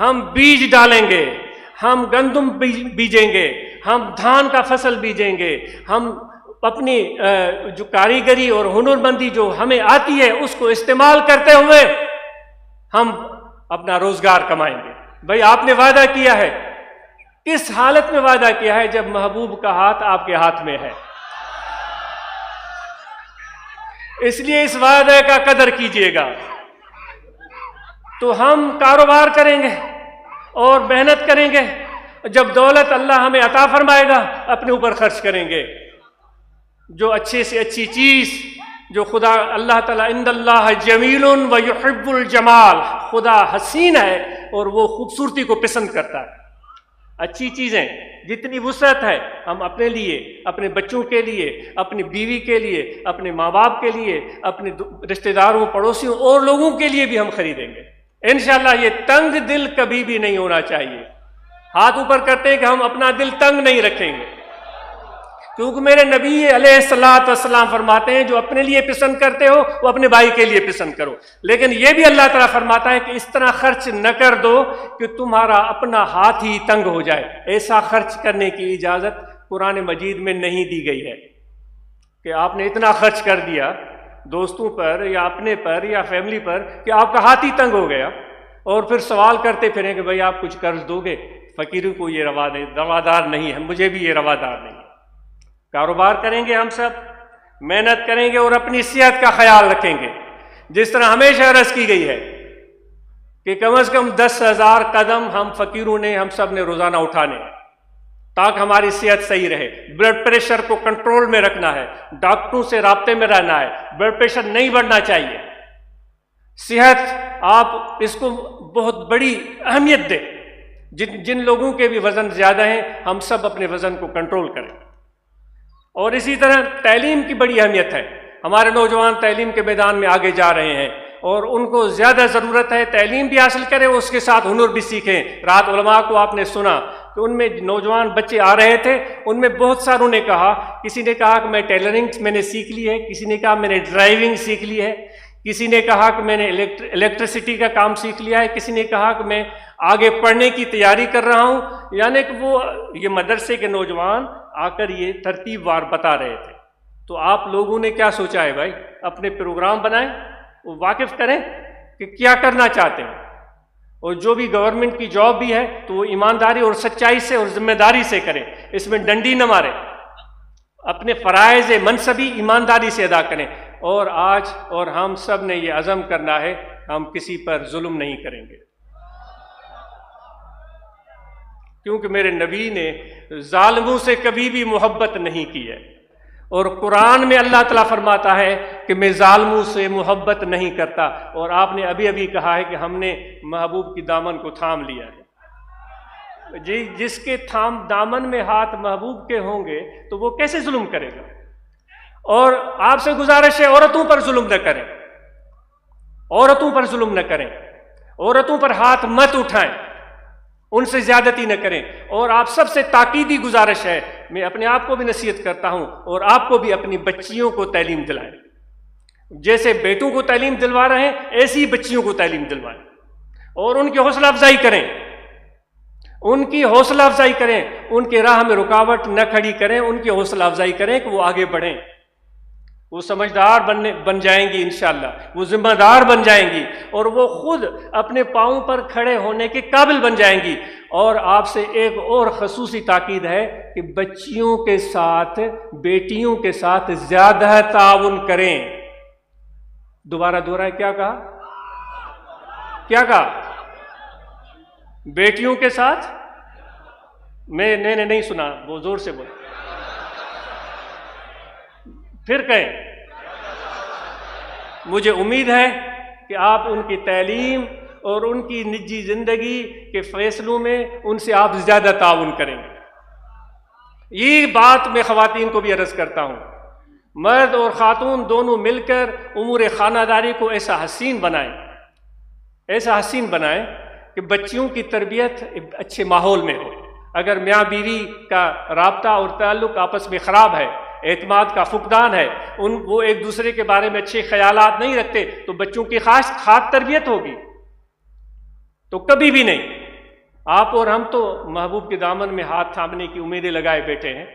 ہم بیج ڈالیں گے، ہم گندم بیجیں گے، ہم دھان کا فصل بیجیں گے، ہم اپنی جو کاریگری اور ہنرمندی جو ہمیں آتی ہے اس کو استعمال کرتے ہوئے ہم اپنا روزگار کمائیں گے۔ بھائی آپ نے وعدہ کیا ہے، کس حالت میں وعدہ کیا ہے؟ جب محبوب کا ہاتھ آپ کے ہاتھ میں ہے۔ اس لیے اس وعدے کا قدر کیجئے گا۔ تو ہم کاروبار کریں گے اور محنت کریں گے، جب دولت اللہ ہمیں عطا فرمائے گا اپنے اوپر خرچ کریں گے۔ جو اچھے سے اچھی چیز جو خدا اللہ تعالیٰ عند اللہ جمیل و یحب الجمال، خدا حسین ہے اور وہ خوبصورتی کو پسند کرتا ہے۔ اچھی چیزیں جتنی وسعت ہے ہم اپنے لیے، اپنے بچوں کے لیے، اپنی بیوی کے لیے، اپنے ماں باپ کے لیے، اپنے رشتہ داروں پڑوسیوں اور لوگوں کے لیے بھی ہم خریدیں گے انشاءاللہ۔ یہ تنگ دل کبھی بھی نہیں ہونا چاہیے۔ ہاتھ اوپر کرتے ہیں کہ ہم اپنا دل تنگ نہیں رکھیں گے، کیونکہ میرے نبی علیہ الصلوۃ والسلام فرماتے ہیں جو اپنے لیے پسند کرتے ہو وہ اپنے بھائی کے لیے پسند کرو، لیکن یہ بھی اللہ تعالیٰ فرماتا ہے کہ اس طرح خرچ نہ کر دو کہ تمہارا اپنا ہاتھ ہی تنگ ہو جائے۔ ایسا خرچ کرنے کی اجازت قرآن مجید میں نہیں دی گئی ہے کہ آپ نے اتنا خرچ کر دیا دوستوں پر یا اپنے پر یا فیملی پر کہ آپ کا ہاتھ ہی تنگ ہو گیا، اور پھر سوال کرتے پھریں کہ بھائی آپ کچھ قرض دو گے؟ فقیروں کو یہ روادار نہیں ہے، مجھے بھی یہ روادار نہیں ہے۔ کاروبار کریں گے، ہم سب محنت کریں گے اور اپنی صحت کا خیال رکھیں گے، جس طرح ہمیشہ عرض کی گئی ہے کہ کم از کم 10,000 قدم ہم فقیروں نے، ہم سب نے روزانہ اٹھانے ہیں تاکہ ہماری صحت صحیح رہے۔ بلڈ پریشر کو کنٹرول میں رکھنا ہے، ڈاکٹروں سے رابطے میں رہنا ہے، بلڈ پریشر نہیں بڑھنا چاہیے۔ صحت آپ اس کو بہت بڑی اہمیت دیں۔ جن لوگوں کے بھی وزن زیادہ ہیں ہم سب اپنے وزن کو کنٹرول کریں۔ اور اسی طرح تعلیم کی بڑی اہمیت ہے۔ ہمارے نوجوان تعلیم کے میدان میں آگے جا رہے ہیں اور ان کو زیادہ ضرورت ہے تعلیم بھی حاصل کریں، اس کے ساتھ ہنر بھی سیکھیں۔ رات علماء کو آپ نے سنا کہ ان میں نوجوان بچے آ رہے تھے، ان میں بہت ساروں نے کہا، کسی نے کہا کہ میں ٹیلرنگ میں نے سیکھ لی ہے، کسی نے کہا میں نے ڈرائیونگ سیکھ لی ہے، کسی نے کہا کہ میں نے الیکٹریسٹی کا کام سیکھ لیا ہے، کسی نے کہا کہ میں آگے پڑھنے کی تیاری کر رہا ہوں۔ یعنی کہ وہ یہ مدرسے کے نوجوان آ کر یہ ترتیب وار بتا رہے تھے۔ تو آپ لوگوں نے کیا سوچا ہے بھائی؟ اپنے پروگرام بنائیں، وہ واقف کریں کہ کیا کرنا چاہتے ہیں، اور جو بھی گورنمنٹ کی جاب بھی ہے تو وہ ایمانداری اور سچائی سے اور ذمہ داری سے کریں، اس میں ڈنڈی نہ ماریں، اپنے فرائض منصبی ایمانداری سے ادا کریں۔ اور آج اور ہم سب نے یہ عزم کرنا ہے ہم کسی پر ظلم نہیں کریں گے، کیونکہ میرے نبی نے ظالموں سے کبھی بھی محبت نہیں کی ہے، اور قرآن میں اللہ تعالیٰ فرماتا ہے کہ میں ظالموں سے محبت نہیں کرتا۔ اور آپ نے ابھی کہا ہے کہ ہم نے محبوب کی دامن کو تھام لیا ہے۔ جی جس کے دامن میں ہاتھ محبوب کے ہوں گے تو وہ کیسے ظلم کرے گا؟ اور آپ سے گزارش ہے عورتوں پر ظلم نہ کریں، عورتوں پر ظلم نہ کریں، عورتوں پر ہاتھ مت اٹھائیں، ان سے زیادتی نہ کریں۔ اور آپ سب سے تاکیدی گزارش ہے، میں اپنے آپ کو بھی نصیحت کرتا ہوں اور آپ کو بھی اپنی بچیوں کو تعلیم دلائیں۔ جیسے بیٹوں کو تعلیم دلوا رہے ہیں ایسی ہی بچیوں کو تعلیم دلوائیں، اور ان کی حوصلہ افزائی کریں، ان کی حوصلہ افزائی کریں، ان کے راہ میں رکاوٹ نہ کھڑی کریں، ان کی حوصلہ افزائی کریں کہ وہ آگے بڑھیں۔ وہ سمجھدار بن جائیں گی انشاءاللہ، وہ ذمہ دار بن جائیں گی، اور وہ خود اپنے پاؤں پر کھڑے ہونے کے قابل بن جائیں گی۔ اور آپ سے ایک اور خصوصی تاکید ہے کہ بچیوں کے ساتھ، بیٹیوں کے ساتھ زیادہ تعاون کریں۔ دوبارہ کیا کہا؟ کیا کہا؟ بیٹیوں کے ساتھ؟ میں نے نہیں سنا، وہ زور سے بول، پھر کہیں۔ مجھے امید ہے کہ آپ ان کی تعلیم اور ان کی نجی زندگی کے فیصلوں میں ان سے آپ زیادہ تعاون کریں گے۔ یہ بات میں خواتین کو بھی عرض کرتا ہوں، مرد اور خاتون دونوں مل کر امور خانہ داری کو ایسا حسین بنائیں کہ بچیوں کی تربیت اچھے ماحول میں ہو۔ اگر میاں بیوی کا رابطہ اور تعلق آپس میں خراب ہے، اعتماد کا فقدان ہے، وہ ایک دوسرے کے بارے میں اچھے خیالات نہیں رکھتے، تو بچوں کی خاص تربیت ہوگی تو کبھی بھی نہیں۔ آپ اور ہم تو محبوب کے دامن میں ہاتھ تھامنے کی امیدیں لگائے بیٹھے ہیں،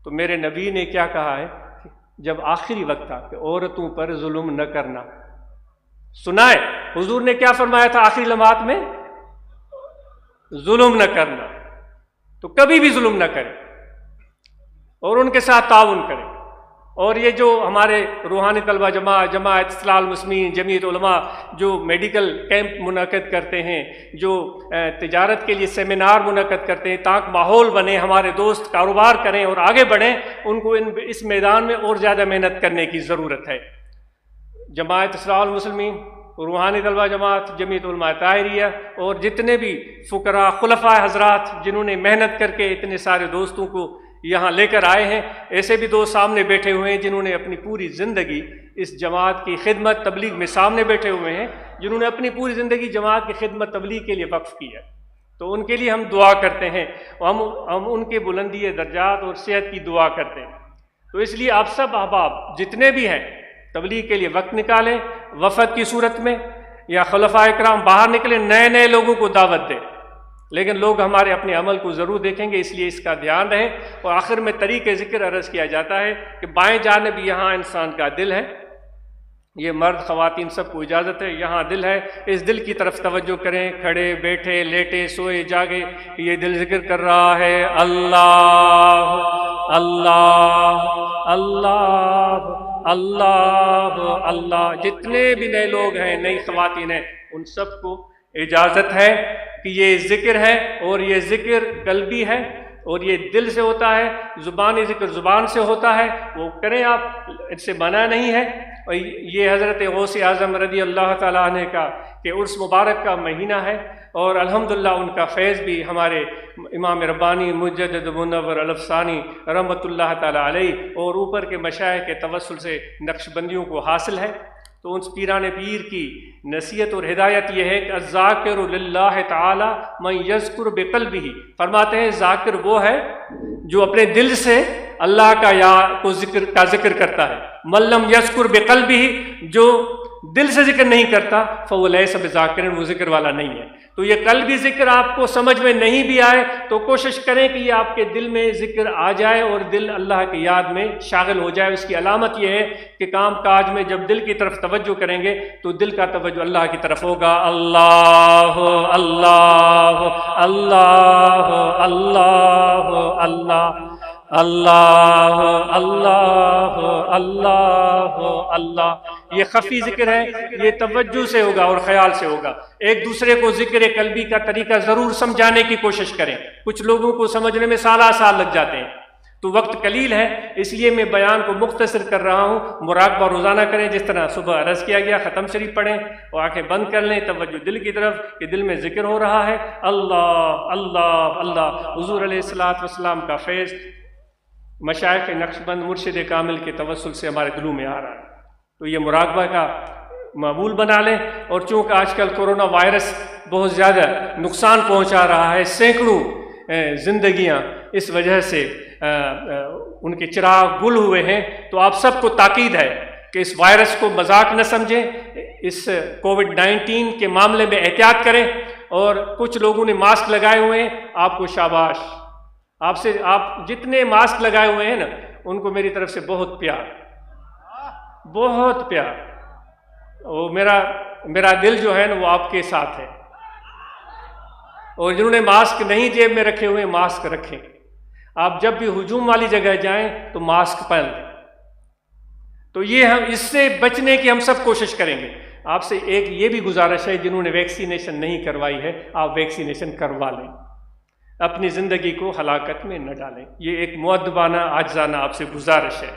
تو میرے نبی نے کیا کہا ہے جب آخری وقت تھا کہ عورتوں پر ظلم نہ کرنا، سنائے حضور نے کیا فرمایا تھا آخری لمحات میں؟ ظلم نہ کرنا، تو کبھی بھی ظلم نہ کریں اور ان کے ساتھ تعاون کریں۔ اور یہ جو ہمارے روحانی طلبہ جماعت اصلاح المسلمین، جمعیت علماء جو میڈیکل کیمپ منعقد کرتے ہیں، جو تجارت کے لیے سیمینار منعقد کرتے ہیں تاکہ ماحول بنے، ہمارے دوست کاروبار کریں اور آگے بڑھیں، ان کو اس میدان میں اور زیادہ محنت کرنے کی ضرورت ہے۔ جماعت اصلاح المسلمین، روحانی طلبہ جماعت، جمعیت علماء طاہریہ اور جتنے بھی فقراء خلفاء حضرات جنہوں نے محنت کر کے اتنے سارے دوستوں کو یہاں لے کر آئے ہیں، ایسے بھی دوست سامنے بیٹھے ہوئے ہیں جنہوں نے اپنی پوری زندگی اس جماعت کی خدمت تبلیغ میں سامنے بیٹھے ہوئے ہیں، جنہوں نے اپنی پوری زندگی جماعت کی خدمت تبلیغ کے لیے وقف کی ہے، تو ان کے لیے ہم دعا کرتے ہیں، ہم ان کے بلندی درجات اور صحت کی دعا کرتے ہیں۔ تو اس لیے آپ سب احباب جتنے بھی ہیں تبلیغ کے لیے وقت نکالیں، وفد کی صورت میں یا خلفاء اکرام باہر نکلیں، نئے لوگوں کو دعوت دیں، لیکن لوگ ہمارے اپنے عمل کو ضرور دیکھیں گے، اس لیے اس کا دھیان رہے۔ اور آخر میں طریق ذکر عرض کیا جاتا ہے کہ بائیں جانب یہاں انسان کا دل ہے، یہ مرد خواتین سب کو اجازت ہے، یہاں دل ہے، اس دل کی طرف توجہ کریں، کھڑے بیٹھے لیٹے سوئے جاگے، یہ دل ذکر کر رہا ہے اللہ اللہ اللہ اللہ اللہ۔ جتنے بھی نئے لوگ ہیں، نئی خواتین ہیں، ان سب کو اجازت ہے کہ یہ ذکر ہے، اور یہ ذکر قلبی ہے اور یہ دل سے ہوتا ہے، زبانی ذکر زبان سے ہوتا ہے، وہ کریں آپ، اس سے منع نہیں ہے۔ اور یہ حضرت غوث اعظم رضی اللہ تعالیٰ عنہ کا کہ عرس مبارک کا مہینہ ہے، اور الحمدللہ ان کا فیض بھی ہمارے امام ربانی مجدد منور الافسانی رحمۃ اللہ تعالیٰ علیہ اور اوپر کے مشائخ کے توسل سے نقش بندیوں کو حاصل ہے۔ تو ان پیران پیر کی نصیحت اور ہدایت یہ ہے کہ الذاکر للہ تعالی من یذکر بقلبہ، فرماتے ہیں ذاکر وہ ہے جو اپنے دل سے اللہ کا ذکر کرتا ہے، من لم یذکر بقلبہ، جو دل سے ذکر نہیں کرتا فهو لیس بذاکر، وہ ذکر والا نہیں ہے۔ تو یہ قلبی ذکر آپ کو سمجھ میں نہیں بھی آئے تو کوشش کریں کہ یہ آپ کے دل میں ذکر آ جائے اور دل اللہ کی یاد میں شاغل ہو جائے۔ اس کی علامت یہ ہے کہ کام کاج میں جب دل کی طرف توجہ کریں گے تو دل کا توجہ اللہ کی طرف ہوگا۔ اللہ اللہ اللہ اللہ اللہ اللہ اللہ اللہ اللہ۔ یہ خفی ذکر ہے، یہ توجہ سے ہوگا اور خیال سے ہوگا۔ ایک دوسرے کو ذکر قلبی کا طریقہ ضرور سمجھانے کی کوشش کریں، کچھ لوگوں کو سمجھنے میں سال لگ جاتے ہیں، تو وقت قلیل ہے، اس لیے میں بیان کو مختصر کر رہا ہوں۔ مراقبہ روزانہ کریں، جس طرح صبح عرض کیا گیا، ختم شریف پڑھیں اور آنکھیں بند کر لیں، توجہ دل کی طرف کہ دل میں ذکر ہو رہا ہے اللہ اللہ اللہ۔ حضور علیہ الصلوۃ والسلام کا فیض مشائخ نقش بند مرشد کامل کے توسل سے ہمارے دلوں میں آ رہا ہے، تو یہ مراقبہ کا معمول بنا لیں۔ اور چونکہ آج کل کرونا وائرس بہت زیادہ نقصان پہنچا رہا ہے، سینکڑوں زندگیاں اس وجہ سے ان کے چراغ گل ہوئے ہیں، تو آپ سب کو تاکید ہے کہ اس وائرس کو مذاق نہ سمجھیں، اس کووڈ-19 کے معاملے میں احتیاط کریں۔ اور کچھ لوگوں نے ماسک لگائے ہوئے ہیں، آپ کو شاباش، آپ جتنے ماسک لگائے ہوئے ہیں نا، ان کو میری طرف سے بہت پیار، بہت پیار۔ اور میرا دل جو ہے نا وہ آپ کے ساتھ ہے۔ اور جنہوں نے ماسک نہیں جیب میں رکھے ہوئے، ماسک رکھیں۔ آپ جب بھی ہجوم والی جگہ جائیں تو ماسک پہن لیں۔ تو یہ ہم اس سے بچنے کی ہم سب کوشش کریں گے۔ آپ سے ایک یہ بھی گزارش ہے، جنہوں نے ویکسینیشن نہیں کروائی ہے، آپ ویکسینیشن کروا لیں، اپنی زندگی کو ہلاکت میں نہ ڈالیں۔ یہ ایک مؤدبانہ عاجزانہ آپ سے گزارش ہے۔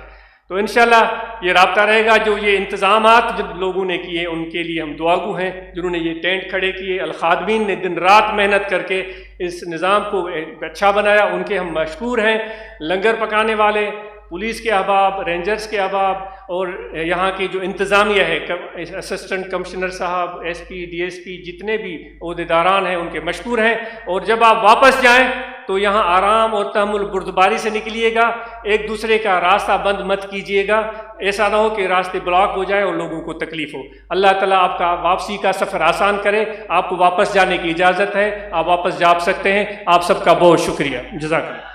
تو انشاءاللہ یہ رابطہ رہے گا۔ جو یہ انتظامات جب لوگوں نے کیے ان کے لیے ہم دعاگو ہیں، جنہوں نے یہ ٹینٹ کھڑے کیے، الخادمین نے دن رات محنت کر کے اس نظام کو اچھا بنایا، ان کے ہم مشکور ہیں۔ لنگر پکانے والے، پولیس کے احباب، رینجرز کے احباب، اور یہاں کی جو انتظامیہ ہے، اسسٹنٹ کمشنر صاحب، S P, D S P, جتنے بھی عہدیداران ہیں ان کے مشکور ہیں۔ اور جب آپ واپس جائیں تو یہاں آرام اور تحمل بردباری سے نکلیے گا، ایک دوسرے کا راستہ بند مت کیجیے گا، ایسا نہ ہو کہ راستے بلاک ہو جائیں اور لوگوں کو تکلیف ہو۔ اللہ تعالیٰ آپ کا واپسی کا سفر آسان کرے، آپ کو واپس جانے کی اجازت ہے، آپ واپس جا سکتے ہیں۔ آپ سب کا بہت شکریہ، جزاک اللہ۔